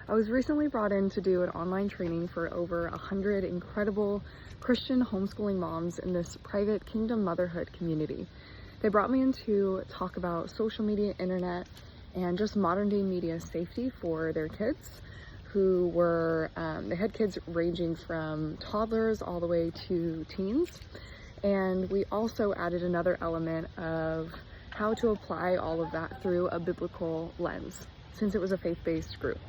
I was recently brought in to do an online training for over 100 incredible Christian homeschooling moms in this private Kingdom Motherhood community. They brought me in to talk about social media, internet, and just modern day media safety for their kids who were, they had kids ranging from toddlers all the way to teens. And we also added another element of how to apply all of that through a biblical lens, since it was a faith-based group.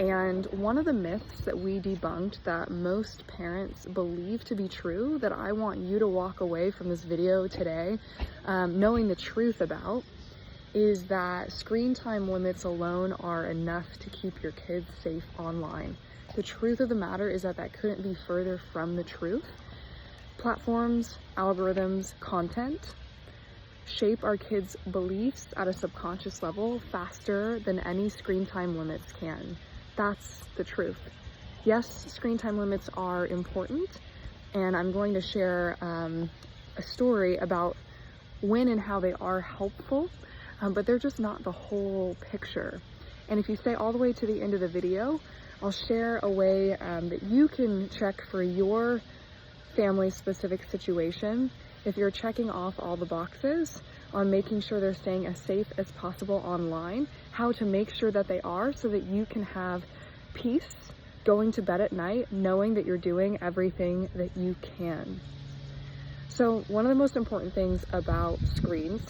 And one of the myths that we debunked that most parents believe to be true, that I want you to walk away from this video today knowing the truth about, is that screen time limits alone are enough to keep your kids safe online. The truth of the matter is that that couldn't be further from the truth. Platforms, algorithms, content shape our kids' beliefs at a subconscious level faster than any screen time limits can. That's the truth. Yes, screen time limits are important, and I'm going to share a story about when and how they are helpful, but they're just not the whole picture. And if you stay all the way to the end of the video, I'll share a way that you can check for your family-specific situation if you're checking off all the boxes on making sure they're staying as safe as possible online, how to make sure that they are so that you can have peace going to bed at night knowing that you're doing everything that you can. So one of the most important things about screens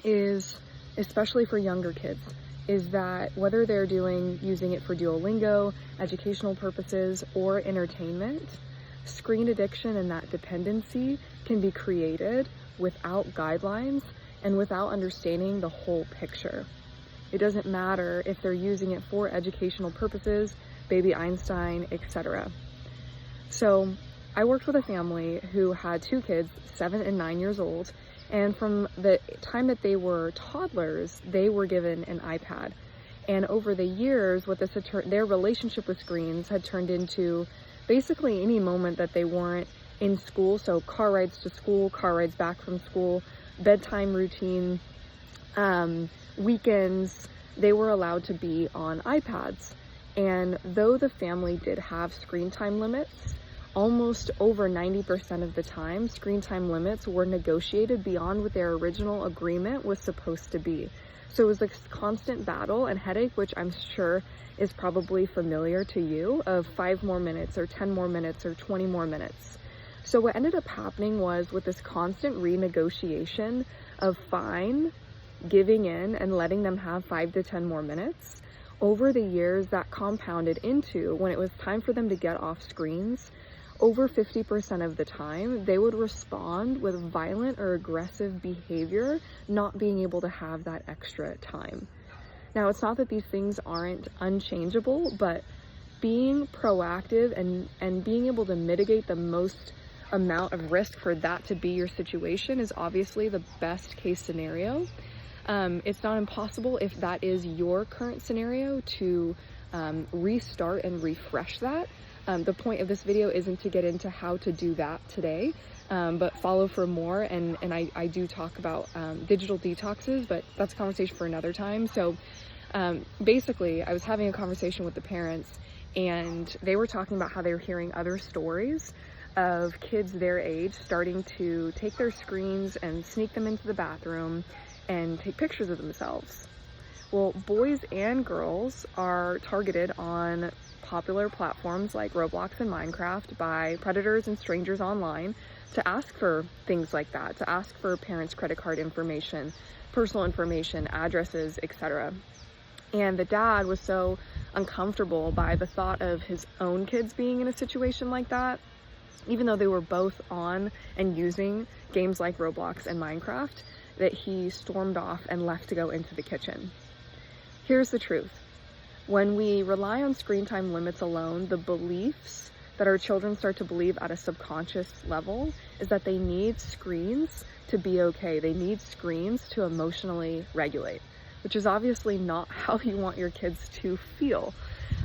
is, especially for younger kids, is that whether they're using it for Duolingo, educational purposes, or entertainment, screen addiction and that dependency can be created without guidelines and without understanding the whole picture. It doesn't matter if they're using it for educational purposes, baby Einstein, etc. So I worked with a family who had two kids, 7 and 9 years old, and from the time that they were toddlers, they were given an iPad. And over the years, their relationship with screens had turned into basically any moment that they weren't in school, so car rides to school, car rides back from school, bedtime routine, weekends, they were allowed to be on iPads. And though the family did have screen time limits, almost over 90% of the time, screen time limits were negotiated beyond what their original agreement was supposed to be. So it was this constant battle and headache, which I'm sure is probably familiar to you, of 5 more minutes or 10 more minutes or 20 more minutes. So what ended up happening was, with this constant renegotiation of fine, giving in and letting them have 5 to 10 more minutes, over the years that compounded into, when it was time for them to get off screens, over 50% of the time they would respond with violent or aggressive behavior, not being able to have that extra time. Now, it's not that these things aren't unchangeable, but being proactive and being able to mitigate the most amount of risk for that to be your situation is obviously the best case scenario. It's not impossible, if that is your current scenario, to restart and refresh that. The point of this video isn't to get into how to do that today, but follow for more. And I do talk about digital detoxes, but that's a conversation for another time. So basically, I was having a conversation with the parents, and they were talking about how they were hearing other stories of kids their age starting to take their screens and sneak them into the bathroom and take pictures of themselves. Well, boys and girls are targeted on popular platforms like Roblox and Minecraft by predators and strangers online to ask for things like that, to ask for parents' credit card information, personal information, addresses, etc. And the dad was so uncomfortable by the thought of his own kids being in a situation like that, even though they were both on and using games like Roblox and Minecraft, that he stormed off and left to go into the kitchen. Here's the truth. When we rely on screen time limits alone, the beliefs that our children start to believe at a subconscious level is that they need screens to be okay. They need screens to emotionally regulate, which is obviously not how you want your kids to feel.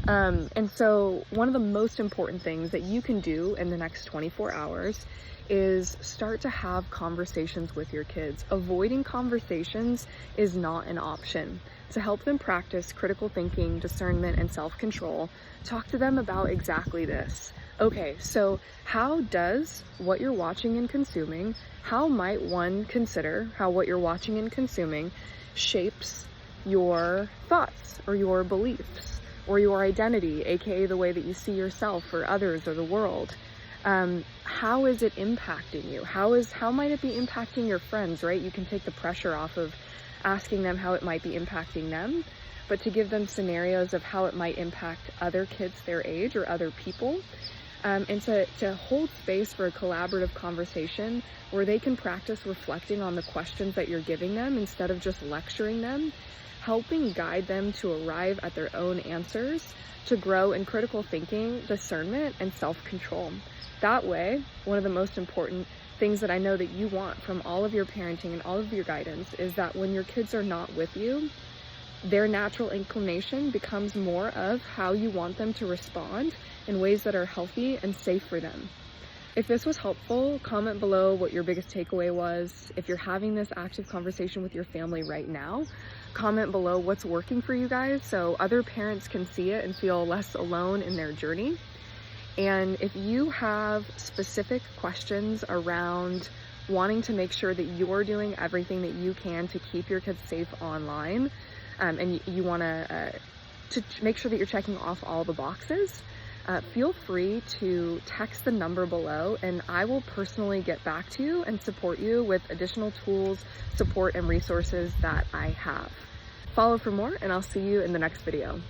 And so one of the most important things that you can do in the next 24 hours is start to have conversations with your kids. Avoiding conversations is not an option. To help them practice critical thinking, discernment, and self-control, talk to them about exactly this. Okay, so how does what you're watching and consuming, how might one consider how what you're watching and consuming shapes your thoughts or your beliefs or your identity, aka the way that you see yourself or others or the world? How is it impacting you? How might it be impacting your friends, right? You can take the pressure off of asking them how it might be impacting them, but to give them scenarios of how it might impact other kids their age or other people. And to hold space for a collaborative conversation where they can practice reflecting on the questions that you're giving them instead of just lecturing them, helping guide them to arrive at their own answers, to grow in critical thinking, discernment, and self-control. That way, one of the most important things that I know that you want from all of your parenting and all of your guidance is that when your kids are not with you, their natural inclination becomes more of how you want them to respond in ways that are healthy and safe for them. If this was helpful, comment below what your biggest takeaway was. If you're having this active conversation with your family right now, comment below what's working for you guys so other parents can see it and feel less alone in their journey. And if you have specific questions around wanting to make sure that you're doing everything that you can to keep your kids safe online, and you want to make sure that you're checking off all the boxes, feel free to text the number below and I will personally get back to you and support you with additional tools, support, and resources that I have. Follow for more and I'll see you in the next video.